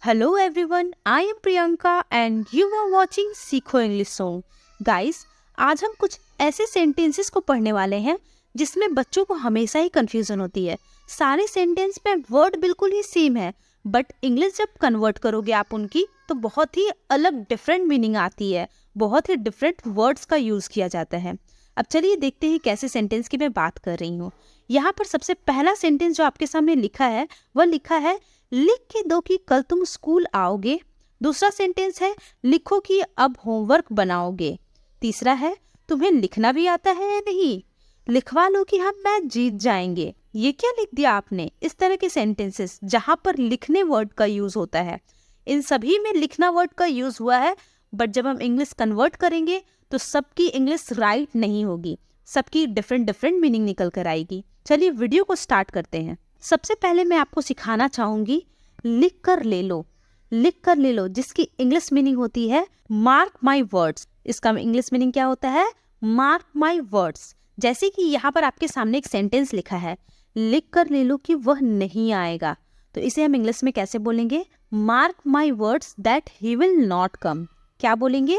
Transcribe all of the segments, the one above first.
Hello everyone, I am Priyanka and you are watching सीखो English song. Guys, आज हम कुछ ऐसे सेंटेंसेस को पढ़ने वाले हैं जिसमें बच्चों को हमेशा ही कंफ्यूजन होती है। सारे सेंटेंस में वर्ड बिल्कुल ही सेम है, बट इंग्लिश जब कन्वर्ट करोगे आप उनकी तो बहुत ही अलग डिफरेंट मीनिंग आती है, बहुत ही डिफरेंट वर्ड्स का यूज किया जाता है। अब चलिए देखते हैं कैसे सेंटेंस की मैं बात कर रही हूँ। यहाँ पर सबसे पहला सेंटेंस जो आपके सामने लिखा है वह लिखा है लिख के दो कि कल तुम स्कूल आओगे। दूसरा सेंटेंस है लिखो कि अब होमवर्क बनाओगे। तीसरा है तुम्हें लिखना भी आता है या नहीं, लिखवा लो कि हम मैच जीत जाएंगे। ये क्या लिख दिया आपने? इस तरह के सेंटेंसेस जहां पर लिखने वर्ड का यूज होता है, इन सभी में लिखना वर्ड का यूज हुआ है, बट जब हम इंग्लिश कन्वर्ट करेंगे तो सबकी इंग्लिश राइट नहीं होगी, सबकी डिफरेंट डिफरेंट मीनिंग निकल कर आएगी। चलिए वीडियो को स्टार्ट करते हैं। सबसे पहले मैं आपको सिखाना चाहूंगी लिख कर ले लो। लिख कर ले लो जिसकी इंग्लिश मीनिंग होती है मार्क माई वर्ड्स। इसका इंग्लिश मीनिंग क्या होता है? Mark my words. जैसे कि यहाँ पर आपके सामने एक सेंटेंस लिखा है लिख कर ले लो कि वह नहीं आएगा, तो इसे हम इंग्लिश में कैसे बोलेंगे? Mark my words that he will not come. क्या बोलेंगे?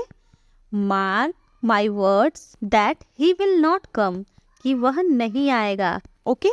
Mark my words that he will not come, कि वह नहीं आएगा। ओके,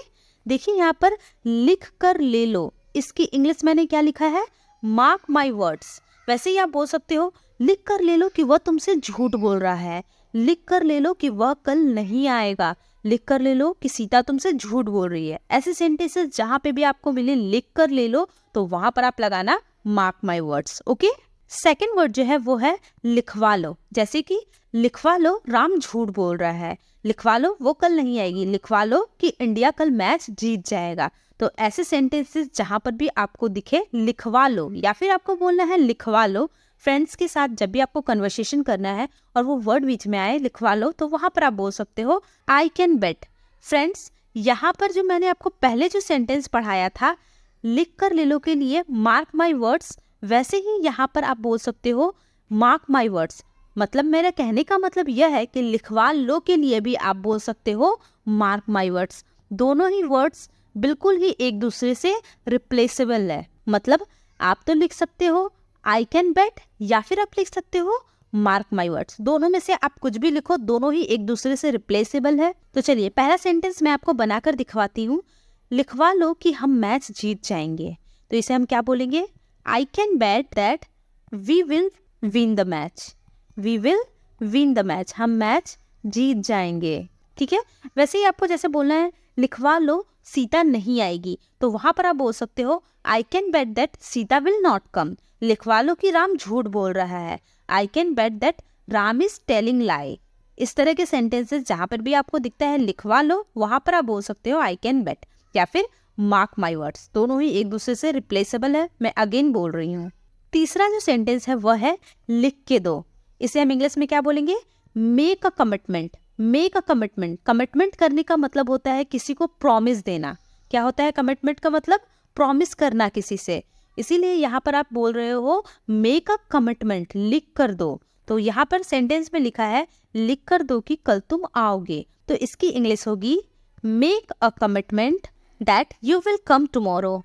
देखिए यहाँ पर लिख कर ले लो, इसकी इंग्लिश मैंने क्या लिखा है? Mark my words. वैसे ही आप बोल सकते हो लिख कर ले लो कि वह तुमसे झूठ बोल रहा है, लिख कर ले लो कि वह कल नहीं आएगा, लिख कर ले लो कि सीता तुमसे झूठ बोल रही है। ऐसे सेंटेंसेस जहां पे भी आपको मिले लिख कर ले लो तो वहां पर आप लगाना mark my words. Okay, second word जो है वो है लिखवा लो। जैसे कि लिखवा लो राम झूठ बोल रहा है, लिखवा लो वो कल नहीं आएगी, लिखवा लो कि इंडिया कल मैच जीत जाएगा। तो ऐसे सेंटेंसेस जहां पर भी आपको दिखे लिखवा लो, या फिर आपको बोलना है लिखवा लो, फ्रेंड्स के साथ जब भी आपको कन्वर्सेशन करना है और वो वर्ड बीच में आए लिखवा लो, तो वहां पर आप बोल सकते हो आई कैन बेट। फ्रेंड्स, यहाँ पर जो मैंने आपको पहले जो सेंटेंस पढ़ाया था लिख कर ले लो के लिए मार्क माई वर्ड्स, वैसे ही यहाँ पर आप बोल सकते हो मार्क माई वर्ड्स। मतलब मेरा कहने का मतलब यह है कि लिखवा लो के लिए भी आप बोल सकते हो मार्क माई वर्ड्स। दोनों ही वर्ड्स बिल्कुल ही एक दूसरे से रिप्लेसेबल है। मतलब आप तो लिख सकते हो आई कैन बेट, या फिर आप लिख सकते हो मार्क माई वर्ड्स। दोनों में से आप कुछ भी लिखो, दोनों ही एक दूसरे से रिप्लेसेबल है। तो चलिए पहला सेंटेंस मैं आपको बनाकर दिखवाती हूँ। लिखवा लो कि हम मैच जीत जाएंगे, तो इसे हम क्या बोलेंगे? I can bet that we will win the match. We will win the match, हम मैच जीत जाएंगे। ठीक है, वैसे ही आपको जैसे बोलना है लिखवा लो सीता नहीं आएगी, तो वहां पर आप बोल सकते हो आई can bet that Sita will not come. लिखवा लो कि राम झूठ बोल रहा है, आई can bet that Ram is telling लाई। इस तरह के सेंटेंसेस जहां पर भी आपको दिखता है लिखवा लो, वहां पर आप बोल सकते हो आई कैन बेट या फिर मार्क माई वर्ड्स। दोनों ही एक दूसरे से रिप्लेसेबल है, मैं अगेन बोल रही हूँ। तीसरा जो सेंटेंस है वह है लिख के दो। इसे हम इंग्लिश में क्या बोलेंगे? Make a commitment. Make a commitment, commitment करने का मतलब होता है किसी को प्रॉमिस देना। क्या होता है कमिटमेंट का मतलब? प्रॉमिस करना किसी से। इसीलिए यहाँ पर आप बोल रहे हो मेक अ कमिटमेंट, लिख कर दो। तो यहाँ पर सेंटेंस में लिखा है लिख कर दो कि कल तुम आओगे, तो इसकी इंग्लिश होगी make a commitment that you will come tomorrow.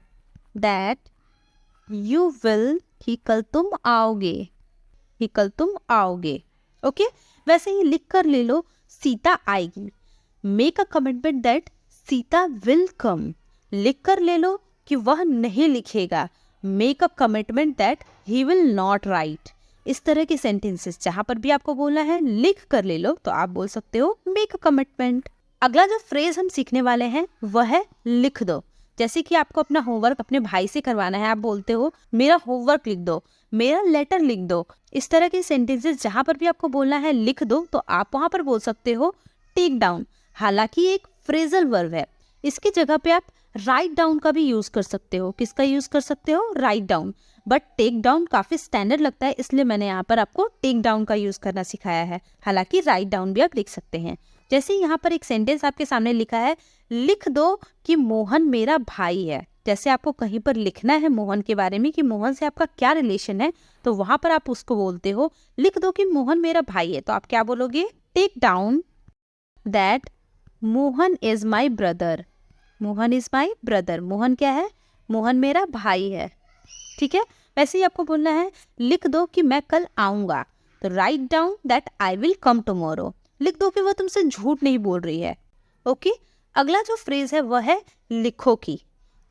That you will, कि कल तुम आओगे, कि कल तुम आओगे। ओके, वैसे ही लिख कर ले लो सीता आएगी। Make a commitment that Sita will come. लिख कर ले लो कि वह नहीं लिखेगा। Make a commitment that he will not right. इस तरह के सेंटेंसेस जहां पर भी आपको बोलना है लिख कर ले लो, तो आप बोल सकते हो मेक अ कमिटमेंट। अगला जो फ्रेज हम सीखने वाले हैं वह है लिख दो। जैसे कि आपको अपना होमवर्क अपने भाई से करवाना है, आप बोलते हो मेरा होमवर्क लिख दो, मेरा लेटर लिख दो। इस तरह के सेंटेंसेस जहां पर भी आपको बोलना है लिख दो, तो आप वहां पर बोल सकते हो टेक डाउन। हालांकि एक फ्रेजल वर्ब है, इसकी जगह पे आप राइट डाउन का भी यूज कर सकते हो। किसका यूज कर सकते हो? Write down. But take down काफी स्टैंडर्ड लगता है, इसलिए मैंने यहाँ पर आपको टेक डाउन का यूज करना सिखाया है। हालांकि राइट डाउन भी आप लिख सकते हैं। जैसे यहाँ पर एक सेंटेंस आपके सामने लिखा है लिख दो कि मोहन मेरा भाई है। जैसे आपको कहीं पर लिखना है मोहन के बारे में कि मोहन से आपका क्या रिलेशन है, तो वहां पर आप उसको बोलते हो लिख दो कि मोहन मेरा भाई है। तो आप क्या बोलोगे? Take down that Mohan is my brother. Mohan is my brother. Mohan क्या है? मोहन मेरा भाई है। ठीक है, वैसे ही आपको बोलना है लिख दो कि मैं कल आऊंगा, तो write down that I will come tomorrow. लिख दो कि वो तुमसे झूठ नहीं बोल रही है। ओके, अगला जो फ्रेज है वह है लिखो कि।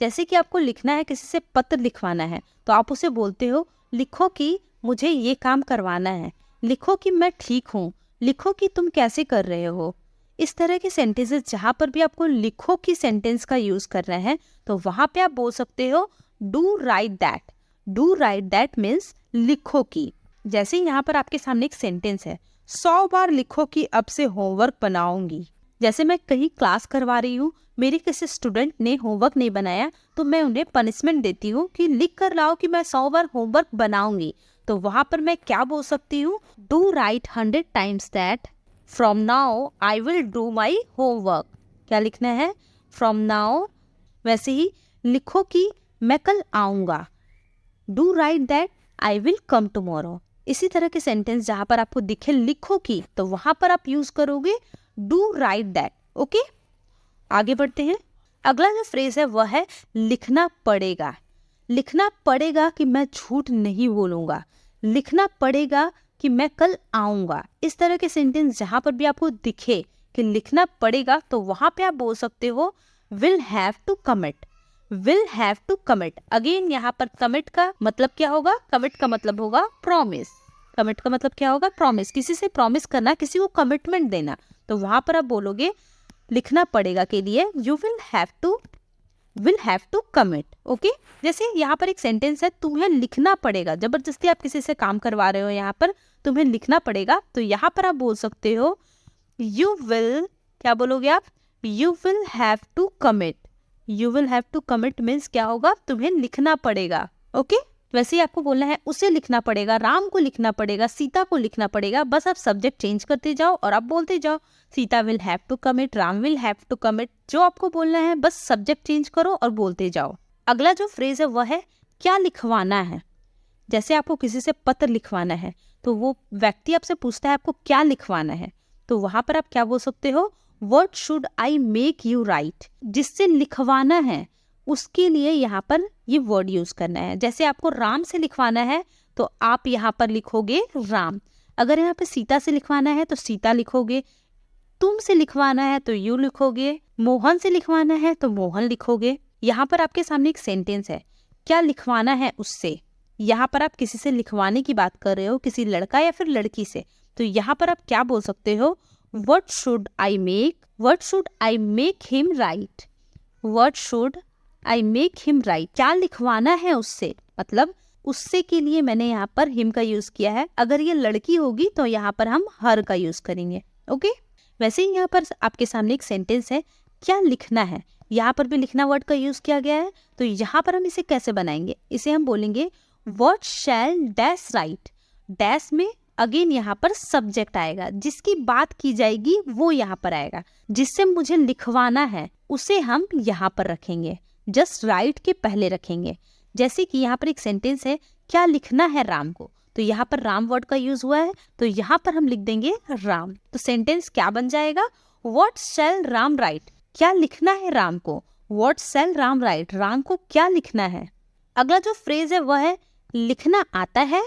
जैसे कि आपको लिखना है, किसी से पत्र लिखवाना है, तो आप उसे बोलते हो लिखो कि मुझे ये काम करवाना है, लिखो कि मैं ठीक हूँ, लिखो कि तुम कैसे कर रहे हो। इस तरह के सेंटेंसेस जहाँ पर भी आपको लिखो की सेंटेंस का यूज करना है, तो वहां पे आप बोल सकते हो do right that. Do right that means लिखो की। जैसे यहाँ पर आपके सामने एक सेंटेंस है, 100 बार लिखो कि अब से होमवर्क बनाऊंगी। जैसे मैं कहीं क्लास करवा रही हूँ, मेरे किसी स्टूडेंट ने होमवर्क नहीं बनाया, तो मैं उन्हें पनिशमेंट देती हूँ कि लिख कर लाओ कि मैं 100 बार होमवर्क बनाऊंगी। तो वहां पर मैं क्या बोल सकती हूँ, do right 100 times that from now I will do my homework. क्या लिखना है, फ्रॉम नाउ। वैसे ही लिखो कि मैं कल आऊंगा, do right that I will come tomorrow. इसी तरह के सेंटेंस जहां पर आपको दिखे लिखो की, तो वहां पर आप यूज करोगे डू राइट दैट। ओके, आगे बढ़ते हैं। अगला जो फ्रेज है वह है लिखना पड़ेगा। लिखना पड़ेगा कि मैं झूठ नहीं बोलूंगा, लिखना पड़ेगा कि मैं कल आऊंगा। इस तरह के सेंटेंस जहां पर भी आपको दिखे कि लिखना पड़ेगा, तो वहां पे आप बोल सकते हो will have to commit. Will have to commit. Again यहाँ पर कमिट का मतलब क्या होगा, कमिट का मतलब होगा प्रॉमिस। कमिट का मतलब क्या होगा, प्रॉमिस। किसी से प्रॉमिस करना, किसी को कमिटमेंट देना। तो वहां पर आप बोलोगे लिखना पड़ेगा के लिए you will have to commit. Okay, जैसे यहाँ पर एक सेंटेंस है, तुम्हें लिखना पड़ेगा। जबरदस्ती आप किसी से काम करवा रहे हो, यहाँ पर तुम्हें लिखना पड़ेगा, तो यहाँ पर आप बोल सकते हो यू विल, क्या बोलोगे आप, you will have to commit. You will have to commit means क्या होगा, तुम्हें लिखना पड़ेगा। ओके, वैसे ही आपको बोलना है उसे लिखना पड़ेगा, राम को लिखना पड़ेगा, सीता को लिखना पड़ेगा। बस आप सब्जेक्ट चेंज करते जाओ और आप बोलते जाओ Sita will have to commit, Ram will have to commit. जो आपको बोलना है बस सब्जेक्ट चेंज करो और बोलते जाओ। अगला जो फ्रेज है वह है क्या लिखवाना है। जैसे आपको किसी से पत्र लिखवाना है, तो वो व्यक्ति आपसे पूछता है आपको क्या लिखवाना है, तो वहां पर आप क्या बोल सकते हो, what should I make you right. जिससे लिखवाना है उसके लिए यहाँ पर ये वर्ड यूज करना है। जैसे आपको राम से लिखवाना है, तो आप यहाँ पर लिखोगे राम। अगर यहाँ पे सीता से लिखवाना है तो सीता लिखोगे, तुम से लिखवाना है तो यू लिखोगे, मोहन से लिखवाना है तो मोहन लिखोगे। यहाँ पर आपके सामने एक सेंटेंस है, क्या लिखवाना है उससे। यहाँ पर आप किसी से लिखवाने की बात कर रहे हो, किसी लड़का या फिर लड़की से, तो यहाँ पर आप क्या बोल सकते हो, what should I make him right. What should I make him right, क्या लिखवाना है उससे, मतलब उससे के लिए मैंने यहाँ पर हिम का यूज किया है। अगर ये लड़की होगी तो यहाँ पर हम हर का यूज करेंगे। ओके, वैसे ही यहाँ पर आपके सामने एक सेंटेंस है, क्या लिखना है। यहाँ पर भी लिखना वर्ड का यूज किया गया है, तो यहाँ पर हम इसे कैसे बनाएंगे, इसे हम बोलेंगे what shell dash right. Dash में अगेन यहाँ पर सब्जेक्ट आएगा, जिसकी बात की जाएगी वो यहाँ पर आएगा। जिससे मुझे लिखवाना है उसे हम यहाँ पर रखेंगे, जस्ट राइट के पहले रखेंगे। जैसे कि यहाँ पर एक सेंटेंस है, क्या लिखना है राम को, तो यहाँ पर राम वर्ड का यूज हुआ है, तो यहाँ पर हम लिख देंगे राम। तो सेंटेंस क्या बन जाएगा, व्हाट शैल राम राइट, क्या लिखना है राम को, what shell Ram right, Ram को क्या लिखना है। अगला जो फ्रेज है वह है लिखना आता है।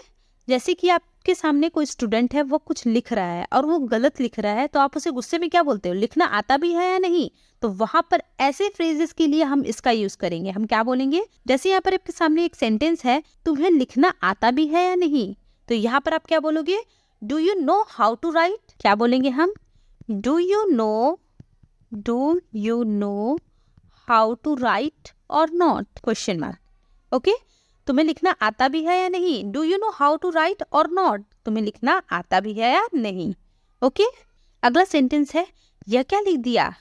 जैसे कि आपके सामने कोई स्टूडेंट है, वो कुछ लिख रहा है और वो गलत लिख रहा है, तो आप उसे गुस्से में क्या बोलते हो, लिखना आता भी है या नहीं। तो वहां पर ऐसे फ्रेजेस के लिए हम इसका यूज करेंगे। हम क्या बोलेंगे, जैसे यहाँ पर आपके सामने एक सेंटेंस है, तुम्हें लिखना आता भी है या नहीं, तो यहाँ पर आप क्या बोलोगे, do you know how to write. क्या बोलेंगे हम, do you know how to write or not, question mark. Okay, तुम्हें लिखना आता भी है या नहीं, do you know how to write or not, तुम्हें लिखना आता भी है या नहीं। ओके, अगला सेंटेंस है, यह क्या लिख दिया।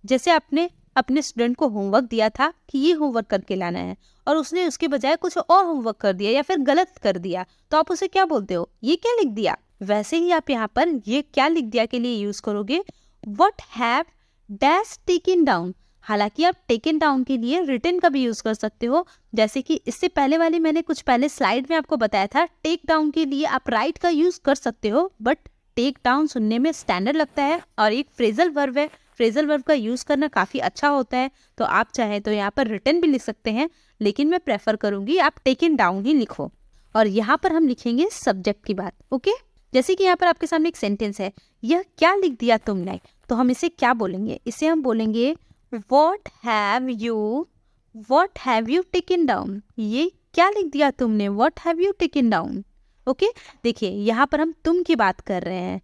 जैसे आपने अपने स्टूडेंट को होमवर्क दिया था कि ये होमवर्क करके लाना है, और उसने उसके बजाय कुछ और होमवर्क कर दिया या फिर गलत कर दिया, तो आप उसे क्या बोलते हो, ये क्या लिख दिया। वैसे ही आप यहाँ पर ये क्या लिख दिया के लिए यूज करोगे, what have dash taken down. हालांकि आप टेकन डाउन के लिए रिटन का भी यूज कर सकते हो। जैसे कि इससे पहले वाली मैंने कुछ पहले स्लाइड में आपको बताया था, टेक डाउन के लिए आप राइट का यूज कर सकते हो, बट टेक डाउन सुनने में स्टैंडर्ड लगता है और एक फ्रेजल वर्ब है। फ्रेजल वर्ब का यूज करना काफी अच्छा होता है, तो आप चाहे तो यहाँ पर रिटन भी लिख सकते हैं, लेकिन मैं प्रेफर करूंगी आप टेकन डाउन ही लिखो। और यहाँ पर हम लिखेंगे सब्जेक्ट की बात। ओके, जैसे कि यहाँ पर आपके सामने एक सेंटेंस है, यह क्या लिख दिया तुमने, तो हम इसे क्या बोलेंगे, इसे हम बोलेंगे What have you taken down? ये क्या लिख दिया तुमने, What have you taken down? Okay, देखिए यहाँ पर हम तुम की बात कर रहे हैं,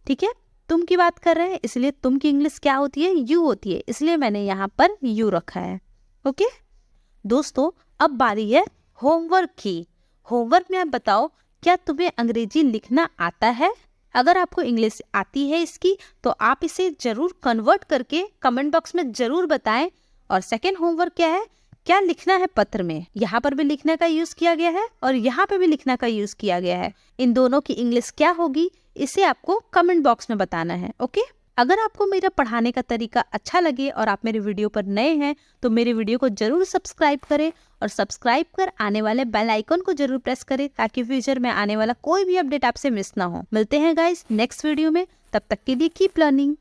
ठीक है, तुम की बात कर रहे हैं, इसलिए तुम की इंग्लिश क्या होती है, यू होती है, इसलिए मैंने यहाँ पर यू रखा है। ओके दोस्तों, अब बारी है होमवर्क की। होमवर्क में आप बताओ, क्या तुम्हें अंग्रेजी लिखना आता है? अगर आपको इंग्लिश आती है इसकी, तो आप इसे जरूर कन्वर्ट करके कमेंट बॉक्स में जरूर बताएं। और सेकंड होमवर्क क्या है, क्या लिखना है पत्र में। यहाँ पर भी लिखने का यूज किया गया है और यहाँ पे भी लिखने का यूज किया गया है। इन दोनों की इंग्लिश क्या होगी, इसे आपको कमेंट बॉक्स में बताना है। ओके, अगर आपको मेरा पढ़ाने का तरीका अच्छा लगे और आप मेरे वीडियो पर नए हैं, तो मेरे वीडियो को जरूर सब्सक्राइब करें और सब्सक्राइब कर आने वाले बेल आइकन को जरूर प्रेस करें, ताकि फ्यूचर में आने वाला कोई भी अपडेट आपसे मिस ना हो। मिलते हैं गाइस नेक्स्ट वीडियो में, तब तक के लिए कीप लर्निंग।